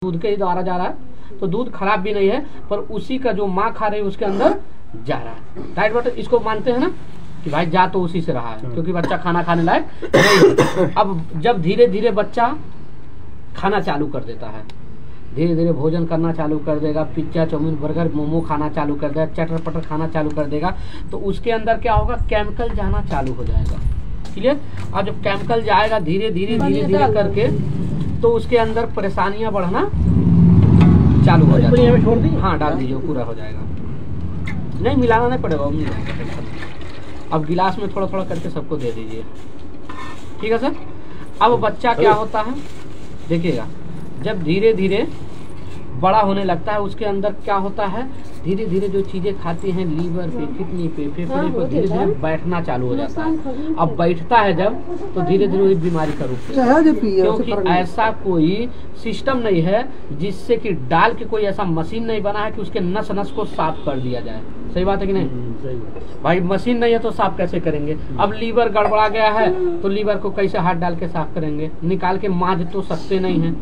दूध के ही द्वारा जा रहा है, तो दूध खराब भी नहीं है, पर उसी का जो माँ खा रही है उसके अंदर जा रहा है। राइट बेटा, इसको मानते हैं ना कि भाई जा तो उसी से रहा है, क्योंकि बच्चा खाना खाने लायक नहीं है। अब जब धीरे धीरे बच्चा खाना चालू कर देता है, धीरे धीरे भोजन करना चालू कर देगा, पिज्जा चाउमीन बर्गर मोमो खाना चालू कर देगा, चटर पटर खाना चालू कर देगा, तो उसके अंदर क्या होगा, केमिकल जाना चालू हो जाएगा। क्लियर? और जब केमिकल जाएगा धीरे धीरे करके, तो उसके अंदर परेशानियां बढ़ना चालू हो जाती है। छोड़ दी, हाँ डाल दीजिए, पूरा हो जाएगा। नहीं मिलाना नहीं पड़ेगा, मिल जाएगा। अब गिलास में थोड़ा थोड़ा करके सबको दे दीजिए, ठीक है सर। अब बच्चा क्या होता है देखिएगा, जब धीरे धीरे बड़ा होने लगता है, उसके अंदर क्या होता है, धीरे धीरे जो चीजें खाती हैं लीवर पे, किडनी पे, फेफड़े पे धीरे धीरे बैठना चालू हो जाता है। अब बैठता है जब, तो धीरे धीरे बीमारी का रूप लेता है, क्योंकि ऐसा कोई सिस्टम नहीं है जिससे कि डाल के कोई ऐसा मशीन नहीं बना है कि उसके नस नस को साफ कर दिया जाए। सही बात है कि नहीं? सही भाई, मशीन नहीं है तो साफ कैसे करेंगे? अब लीवर गड़बड़ा गया है तो लीवर को कैसे हाथ डाल के साफ करेंगे? निकाल के मांझ तो सकते नहीं है।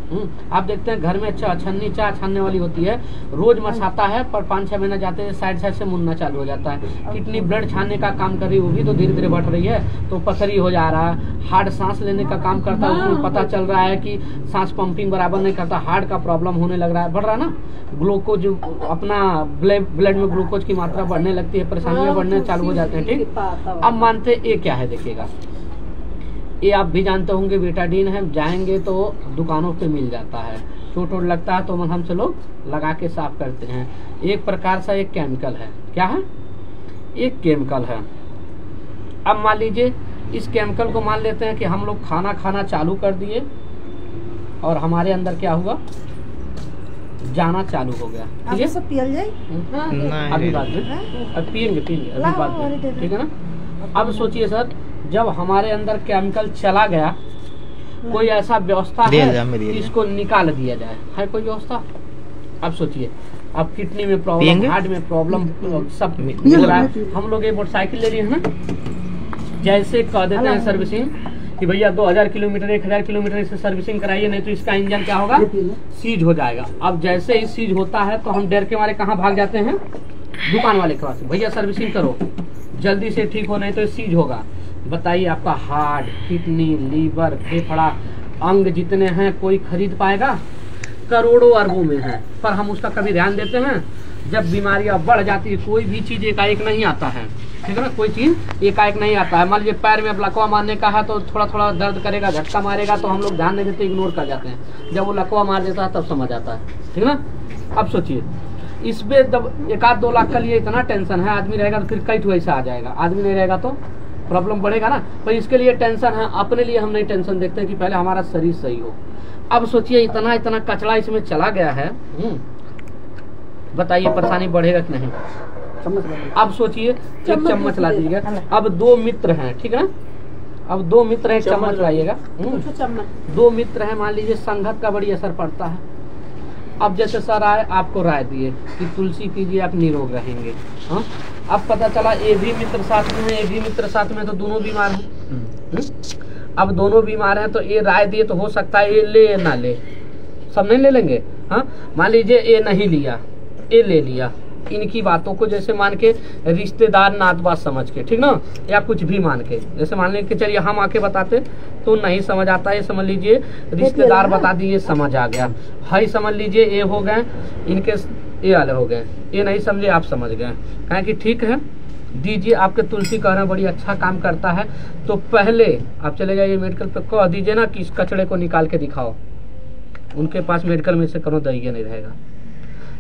आप देखते हैं घर में छन्नी चाय छानने वाली होती है, रोज मसाता है, पर 5-6 महीना जाते हैं साइड साइड से मुन्ना चालू हो जाता है। किडनी ब्लड छानने का काम कर रही होगी तो धीरे धीरे बढ़ रही है, तो पथरी हो जा रहा है। हार्ट सांस लेने का काम करता है, उसमें पता चल रहा है कि सांस पंपिंग बराबर नहीं करता, हार्ट का प्रॉब्लम होने लग रहा है, बढ़ रहा है ना। ग्लूकोज अपना ब्लड में ग्लूकोज की मात्रा बढ़ने लगती है, परेशानियां बढ़ने चालू हो जाते हैं। ठीक, अब मानते ये क्या है देखिएगा, ये आप भी जानते होंगे बेटाडीन है, जाएंगे तो दुकानों पे मिल जाता है, चोट वोट लगता है तो हमसे लोग लगा के साफ करते हैं। एक प्रकार से एक केमिकल है। क्या है? एक केमिकल है। अब मान लीजिए इस केमिकल को मान लेते हैं कि हम लोग खाना खाना चालू कर दिए और हमारे अंदर क्या हुआ, जाना चालू हो गया। ठीक है, सब पियल जाए अभी बात में, अब पियेंगे अभी बात में, ठीक है ना। अब सोचिए सर, जब हमारे अंदर केमिकल चला गया, कोई ऐसा व्यवस्था है कि इसको निकाल दिया जाए? है कोई व्यवस्था? अब सोचिए, अब किडनी में प्रॉब्लम, हार्ट में प्रॉब्लम, सब हो रहा है। हम लोग ये मोटरसाइकिल ले रहे हैं ना, जैसे कह देते हैं सर्विसिंग कि भैया 2000 किलोमीटर 1000 किलोमीटर से सर्विसिंग कराइए, नहीं तो इसका इंजन क्या होगा, सीज हो जाएगा। अब जैसे ही सीज होता है तो हम डर के मारे कहाँ भाग जाते हैं, दुकान वाले के पास, भैया सर्विसिंग करो जल्दी से ठीक हो, नहीं तो सीज होगा। बताइए आपका हार्ट, किडनी, लीवर, फेफड़ा, अंग जितने हैं कोई खरीद पाएगा? करोड़ों अरबों में है, पर हम उसका कभी ध्यान देते हैं? जब बीमारियां बढ़ जाती है, कोई भी चीज एकाएक नहीं आता है, ठीक है ना, कोई चीज एकाएक नहीं आता है। मान लीजिए पैर में अब लकवा मारने का है तो थोड़ा थोड़ा दर्द करेगा, झटका मारेगा, तो हम लोग ध्यान नहीं देते, इग्नोर कर जाते हैं। जब वो लकवा मार देता है तब समझ आता है, ठीक है ना। अब सोचिए, इसमें जब 1-2 लाख का लिए इतना टेंशन है, आदमी रहेगा तो फिर कई ठो ऐसा आ जाएगा, आदमी नहीं रहेगा तो प्रॉब्लम बढ़ेगा ना। पर इसके लिए टेंशन है, अपने लिए हम नहीं टेंशन देखते हैं कि पहले हमारा शरीर सही हो। अब सोचिए इतना इतना कचरा इसमें चला गया है, बताइए परेशानी बढ़ेगा कि नहीं? अब सोचिए, एक चम्मच ला दीजिएगा। अब 2 मित्र हैं, ठीक है ना, अब 2 मित्र हैं, चम्मच लाइएगा। 2 मित्र हैं, मान लीजिए संगत का बड़ी असर पड़ता है। अब जैसे सर आए, आपको राय दिए कि तुलसी पीजिए, आप निरोग रहेंगे। हाँ, अब पता चला ये भी मित्र साथ में है, ये भी मित्र साथ में, तो दोनों बीमार हैं। अब दोनों बीमार हैं तो ये राय दिए, तो हो सकता है ये ले या ना ले, सब नहीं ले लेंगे। हाँ, मान लीजिए ये नहीं लिया, ये ले लिया, इनकी बातों को जैसे मान के रिश्तेदार नात बात समझ के, ठीक ना, या कुछ भी मान के, जैसे मान लीजिए चलिए हम आके बताते तो नहीं समझ आता है, समझ लीजिए रिश्तेदार बता दिए, समझ आ गया। हाई समझ लीजिए ये हो गए, इनके ये वाले हो गए, ये नहीं समझे आप समझ गए, कहें कि ठीक है दीजिए, आपके तुलसी कहना बड़ी अच्छा काम करता है। तो पहले आप चले जाइए मेडिकल पे, कह दीजिए ना कि इस कचड़े को निकाल के दिखाओ, उनके पास मेडिकल में से करो दही नहीं रहेगा।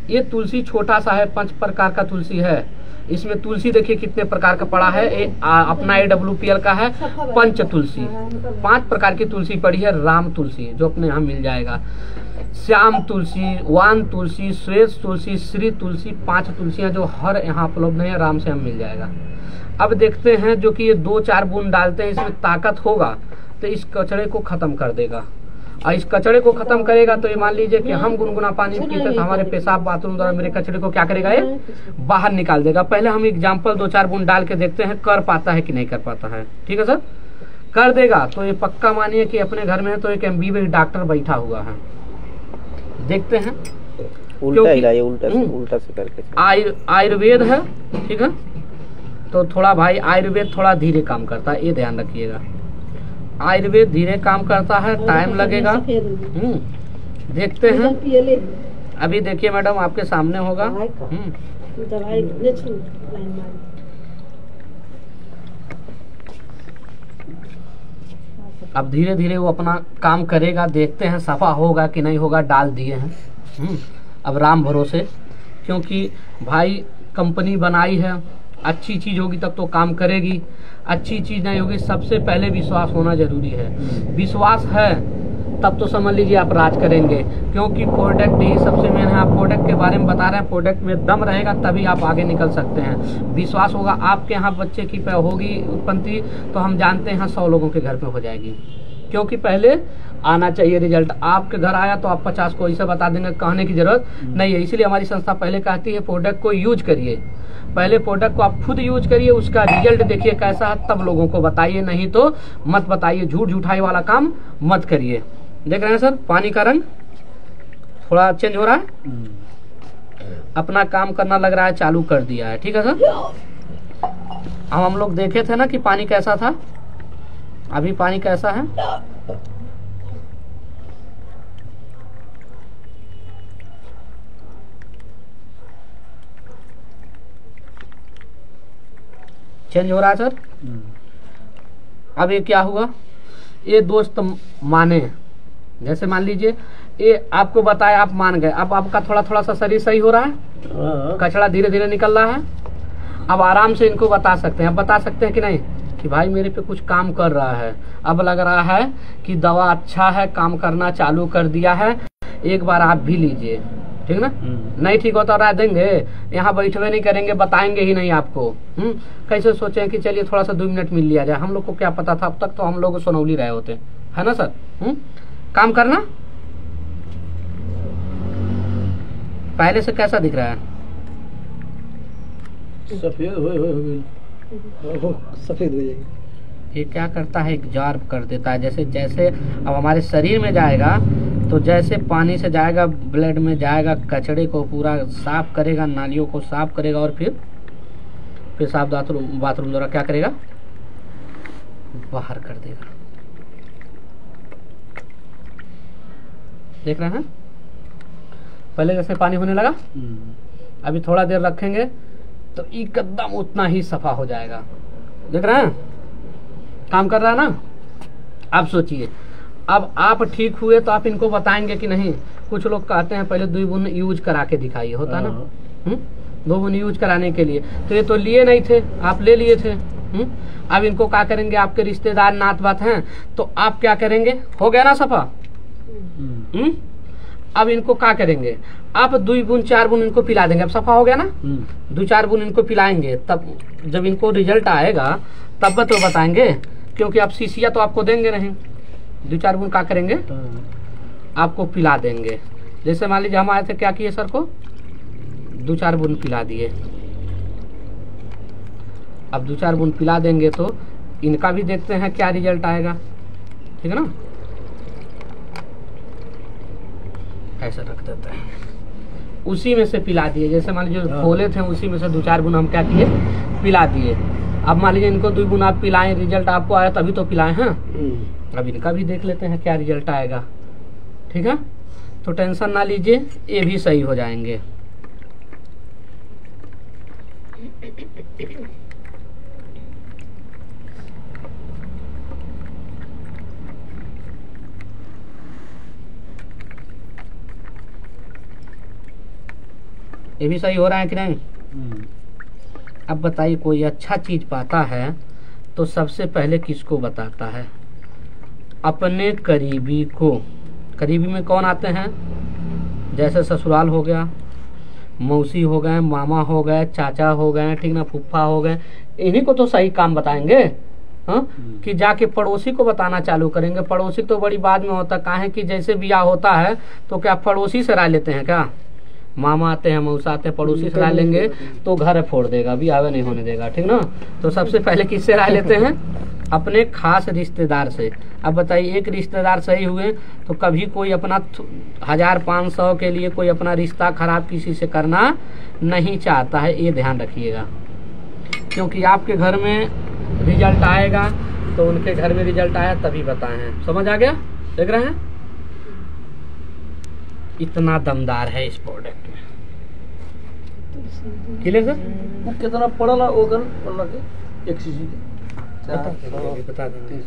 ये तुलसी छोटा सा है, 5 प्रकार का तुलसी है। इसमें तुलसी देखिए कितने प्रकार का पड़ा है, अपना AWPL का है पंच तुलसी, 5 प्रकार की तुलसी पड़ी है। राम तुलसी जो अपने यहाँ मिल जाएगा, श्याम तुलसी, वान तुलसी, श्वेत तुलसी, श्री तुलसी, 5 तुलसियां जो हर यहाँ उपलब्ध है, आराम से हम मिल जाएगा। अब देखते हैं जो कि ये 2-4 बूंद डालते हैं, इसमें ताकत होगा तो इस कचड़े को खत्म कर देगा। और इस कचड़े को खत्म करेगा तो ये मान लीजिए कि हम गुनगुना पानी पीते तो हमारे पेशाब बाथरूम द्वारा मेरे कचड़े को क्या करेगा, ये बाहर निकाल देगा। पहले हम एग्जाम्पल 2-4 बूंद डाल के देखते हैं कर पाता है कि नहीं कर पाता है। ठीक है सर, कर देगा तो ये पक्का मानिए कि अपने घर में तो एक MBBS डॉक्टर बैठा हुआ है। देखते हैं उल्टा हिलाइए, उल्टा से करके। आयुर्वेद है, ठीक है, तो थोड़ा भाई आयुर्वेद थोड़ा धीरे काम करता है, ये ध्यान रखिएगा। आयुर्वेद धीरे काम करता है, टाइम लगेगा। देखते हैं, अभी देखिए मैडम आपके सामने होगा। अब धीरे धीरे वो अपना काम करेगा, देखते हैं सफा होगा कि नहीं होगा। डाल दिए हैं, अब राम भरोसे, क्योंकि भाई कंपनी बनाई है, अच्छी चीज होगी तब तो काम करेगी, अच्छी चीज नहीं होगी। सबसे पहले विश्वास होना जरूरी है, विश्वास है तब तो समझ लीजिए आप राज करेंगे, क्योंकि प्रोडक्ट ही सबसे मेन है। आप प्रोडक्ट के बारे में बता रहे हैं, प्रोडक्ट में दम रहेगा तभी आप आगे निकल सकते हैं। विश्वास होगा, आपके यहाँ बच्चे की होगी उत्पत्ति तो हम जानते हैं 100 लोगों के घर पे हो जाएगी, क्योंकि पहले आना चाहिए रिजल्ट। आपके घर आया तो आप 50 को ऐसे बता देंगे, कहने की जरूरत नहीं है। इसलिए हमारी संस्था पहले कहती है प्रोडक्ट को यूज करिए, पहले प्रोडक्ट को आप खुद यूज करिए, उसका रिजल्ट देखिए कैसा है, तब लोगों को बताइए, नहीं तो मत बताइए। झूठ झूठाई वाला काम मत करिए। देख रहे हैं सर, पानी का रंग थोड़ा चेंज हो रहा है, अपना काम करना लग रहा है चालू कर दिया है। ठीक है सर, अब हम लोग देखे थे ना कि पानी कैसा था, अभी पानी कैसा है। चेंज हो रहा है सर। अब ये क्या हुआ, ये दोस्त माने, जैसे मान लीजिए ये आपको बताया, आप मान गए। अब आपका थोड़ा थोड़ा सा शरीर सही हो रहा है, कचरा धीरे धीरे निकल रहा है। अब आराम से इनको बता सकते हैं, अब बता सकते हैं कि नहीं कि भाई मेरे पे कुछ काम कर रहा है। अब लग रहा है कि दवा अच्छा है, काम करना चालू कर दिया है, एक बार आप भी लीजिए, ठीक ना। नहीं ठीक होता राय देंगे, यहाँ बैठवे नहीं करेंगे, बताएंगे ही नहीं आपको। कैसे सोचे कि चलिए थोड़ा सा 2 मिनट मिल लिया जाए, हम लोग को क्या पता था, अब तक तो हम लोग सुनौली रहे होते है ना सर। काम करना पहले से कैसा दिख रहा है, सफेद सफेद हो जाएगी। ये क्या करता है, एब्जॉर्ब कर देता है। जैसे जैसे अब हमारे शरीर में जाएगा तो जैसे पानी से जाएगा, ब्लड में जाएगा, कचड़े को पूरा साफ करेगा, नालियों को साफ करेगा, और फिर पेशाब बाथरूम द्वारा क्या करेगा, बाहर कर देगा। देख रहे हैं, पहले जैसे पानी होने लगा, अभी थोड़ा देर रखेंगे तो एकदम उतना ही सफा हो जाएगा। देख रहे हैं, काम कर रहा है ना। आप सोचिए, अब आप ठीक हुए तो आप इनको बताएंगे कि नहीं। कुछ लोग कहते हैं पहले 2 बूंद यूज करा के दिखाइए, होता ना 2 बूंद यूज कराने के लिए, तो ये तो लिए नहीं थे, आप ले लिए थे। अब इनको क्या करेंगे, आपके रिश्तेदार नात बात हैं तो आप क्या करेंगे, हो गया ना सफा। अब इनको क्या करेंगे, आप 2 बूंद 4 बूंद इनको पिला देंगे, अब सफा हो गया ना। 2-4 बूंद इनको पिलाएंगे, तब जब इनको रिजल्ट आएगा तब तो बताएंगे, क्योंकि आप शीशिया तो आपको देंगे नहीं। 2-4 बूंद क्या करेंगे, आपको पिला देंगे। जैसे मान लीजिए हम आए थे, क्या किए सर को 2-4 बूंद पिला दिए। अब 2-4 बूंद पिला देंगे तो इनका भी देखते हैं क्या रिजल्ट आएगा, ठीक है ना। ऐसा रख देते हैं, उसी में से पिला दिए। जैसे मान लीजिए खोले थे, उसी में से 2-4 बूंद हम क्या किए, पिला दिए। अब मान लीजिए इनको 2 बूंद आप पिलाएं, रिजल्ट आपको आया तभी तो पिलाएं हैं। अब इनका भी देख लेते हैं क्या रिजल्ट आएगा, ठीक है। तो टेंशन ना लीजिए, ये भी सही हो जाएंगे। ये भी सही हो रहा है कि नहीं। अब बताइए, कोई अच्छा चीज पाता है तो सबसे पहले किसको बताता है, अपने करीबी को। करीबी में कौन आते हैं, जैसे ससुराल हो गया, मौसी हो गए, मामा हो गए, चाचा हो गए, ठीक ना, फूफा हो गए, इन्हीं को तो सही काम बताएंगे। हाँ, कि जाके पड़ोसी को बताना चालू करेंगे। पड़ोसी तो बड़ी बाद में होता, काहे कि जैसे ब्याह होता है तो क्या पड़ोसी से राय लेते हैं क्या, मामा आते हैं, मौसा आते हैं, पड़ोसी से राय लेंगे तो घर फोड़ देगा, भी आवे नहीं होने देगा, ठीक ना। तो सबसे पहले किससे राय लेते हैं, अपने खास रिश्तेदार से। अब बताइए, एक रिश्तेदार सही हुए तो कभी कोई अपना 1500 के लिए कोई अपना रिश्ता खराब किसी से करना नहीं चाहता है, ये ध्यान रखिएगा। क्योंकि आपके घर में रिजल्ट आएगा तो उनके घर में रिजल्ट आया तभी बताए हैं। समझ आ गया? देख रहे हैं इतना दमदार है इस प्रोडक्ट में। Clear sir? वो कितना पड़ला ओकर के 1 cc के बता देंगे।